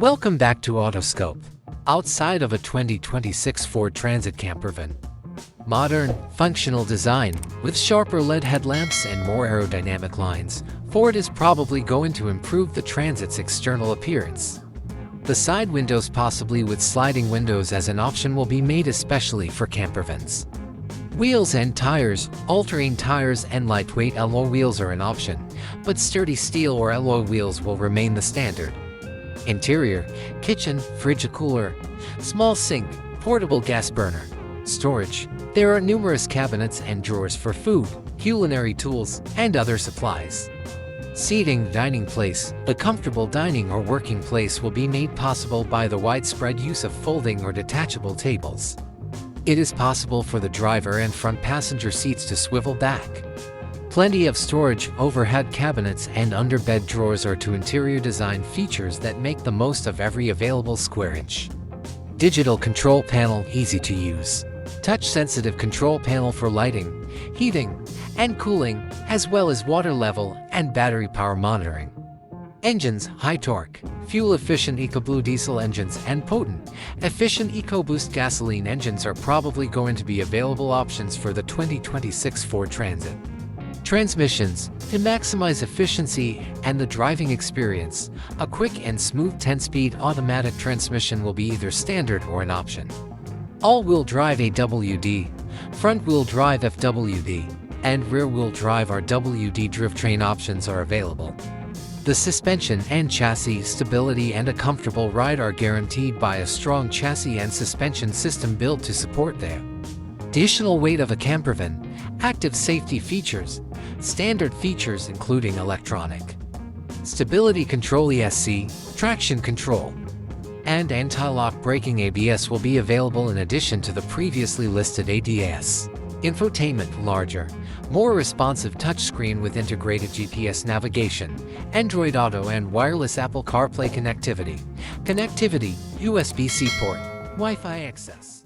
Welcome back to Autoscope. Outside of a 2026 Ford Transit Campervan, modern, functional design, with sharper LED headlamps and more aerodynamic lines, Ford is probably going to improve the Transit's external appearance. The side windows, possibly with sliding windows as an option, will be made especially for campervans. Wheels and tires. All-terrain tires and lightweight alloy wheels are an option, but sturdy steel or alloy wheels will remain the standard. Interior: kitchen, fridge, cooler, small sink, portable gas burner. Storage: there are numerous cabinets and drawers for food, culinary tools, and other supplies. Seating: dining place. A comfortable dining or working place will be made possible by the widespread use of folding or detachable tables. It is possible for the driver and front passenger seats to swivel back. Plenty of storage. Overhead cabinets and underbed drawers are two interior design features that make the most of every available square inch. Digital control panel, easy to use. Touch-sensitive control panel for lighting, heating, and cooling, as well as water level and battery power monitoring. Engines: high torque, fuel-efficient EcoBlue diesel engines and potent, efficient EcoBoost gasoline engines are probably going to be available options for the 2026 Ford Transit. Transmissions: to maximize efficiency and the driving experience, a quick and smooth 10-speed automatic transmission will be either standard or an option. All-wheel drive AWD, front-wheel drive FWD, and rear-wheel drive RWD drivetrain options are available. The suspension and chassis stability and a comfortable ride are guaranteed by a strong chassis and suspension system built to support the additional weight of a campervan. Active safety features: standard features including electronic stability control ESC, traction control, and anti-lock braking ABS will be available in addition to the previously listed ADAS. Infotainment: larger, more responsive touchscreen with integrated GPS navigation, Android Auto and wireless Apple CarPlay connectivity. Connectivity: USB-C port, Wi-Fi access.